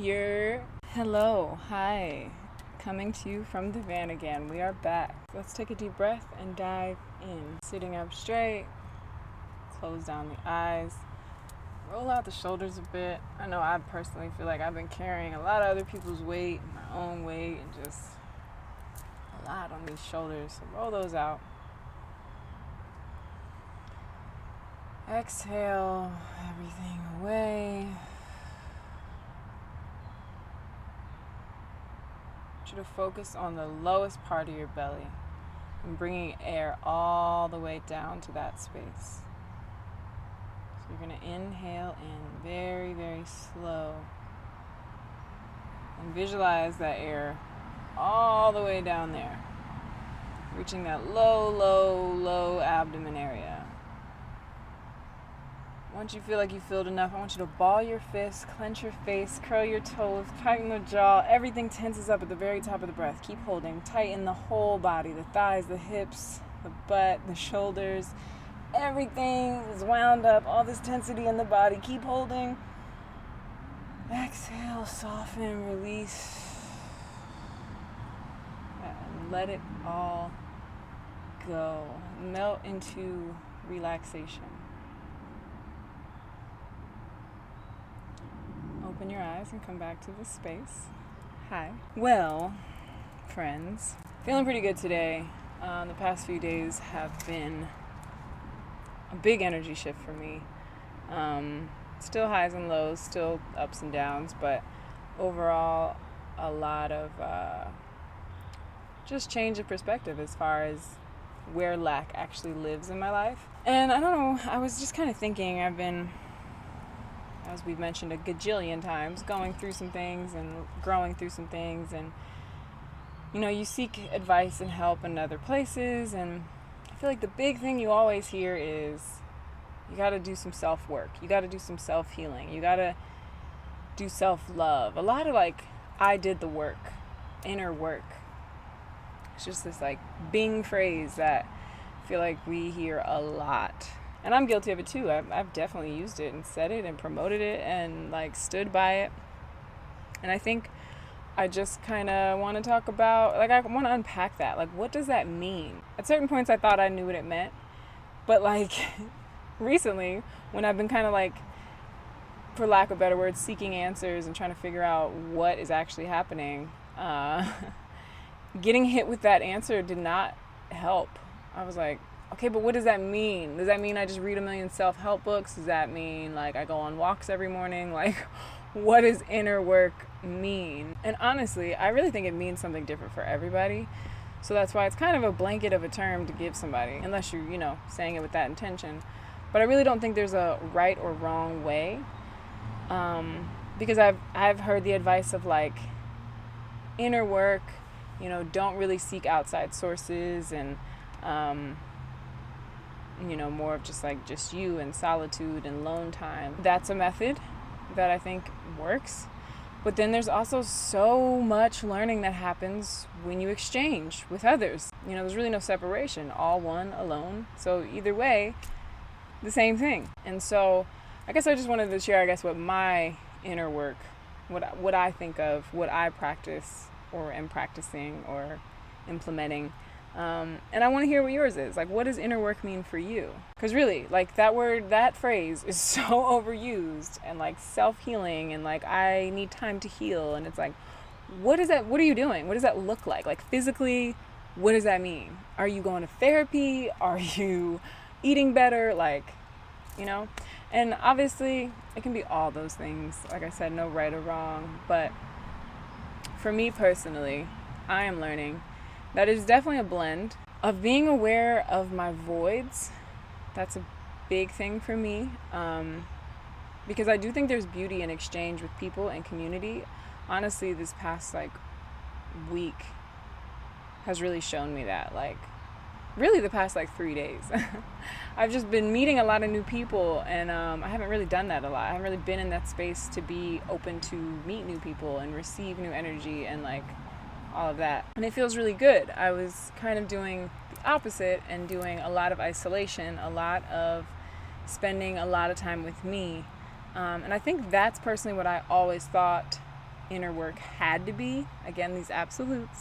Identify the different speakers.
Speaker 1: Hello, hi. Coming to you from the van again. We are back. Let's take a deep breath and dive in. Sitting up straight, close down the eyes, roll out the shoulders a bit. I know I personally feel like I've been carrying a lot of other people's weight, my own weight, and just a lot on these shoulders. So roll those out. Exhale everything away. To focus on the lowest part of your belly and bringing air all the way down to that space. So you're going to inhale in very, very slow and visualize that air all the way down there, reaching that low abdomen area. Once you feel like you filled enough, I want you to ball your fists, clench your face, curl your toes, tighten the jaw. Everything tenses up at the very top of the breath. Keep holding. Tighten the whole body, the thighs, the hips, the butt, the shoulders. Everything is wound up. All this tensity in the body. Keep holding. Exhale, soften, release. And let it all go. Melt into relaxation. Open your eyes and come back to the space. Hi. Well, friends, feeling pretty good today. The past few days have been a big energy shift for me. Still highs and lows, still ups and downs, but overall a lot of just change of perspective as far as where lack actually lives in my life. And I don't know, I was just kind of thinking, I've been, as we've mentioned a gajillion times, going through some things and growing through some things, and you seek advice and help in other places, and I feel like the big thing you always hear is you got to do some self-work, you got to do some self-healing, you got to do self-love. A lot of I did the work, inner work. It's just this Bing phrase that I feel like we hear a lot. And I'm guilty of it too. I've definitely used it and said it and promoted it and stood by it. And I think I just kind of want to talk about, I want to unpack that. What does that mean? At certain points I thought I knew what it meant. But recently, when I've been kind of for lack of better words, seeking answers and trying to figure out what is actually happening, getting hit with that answer did not help. I was like, okay, but what does that mean? Does that mean I just read a million self-help books? Does that mean I go on walks every morning? What does inner work mean? And honestly, I really think it means something different for everybody. So that's why it's kind of a blanket of a term to give somebody, unless you're, saying it with that intention. But I really don't think there's a right or wrong way. Because I've heard the advice of inner work, don't really seek outside sources, and more of just you and solitude and lone time. That's a method that I think works. But then there's also so much learning that happens when you exchange with others. There's really no separation, all one, alone. So either way, the same thing. And so I guess I just wanted to share, what my inner work, what I think of, what I practice or am practicing or implementing. And I want to hear what yours is. What does inner work mean for you? Because really, that word, that phrase is so overused, and self-healing, and I need time to heal. And it's what is that? What are you doing? What does that look like? Physically, what does that mean? Are you going to therapy? Are you eating better? And obviously it can be all those things. Like I said, no right or wrong. But for me personally, I am learning that is definitely a blend of being aware of my voids. That's a big thing for me, because I do think there's beauty in exchange with people and community. Honestly, this past week has really shown me that. Really the past 3 days. I've just been meeting a lot of new people, and I haven't really done that a lot. I haven't really been in that space to be open to meet new people and receive new energy and all of that. And it feels really good. I was kind of doing the opposite and doing a lot of isolation, a lot of spending a lot of time with me. And I think that's personally what I always thought inner work had to be. Again, these absolutes.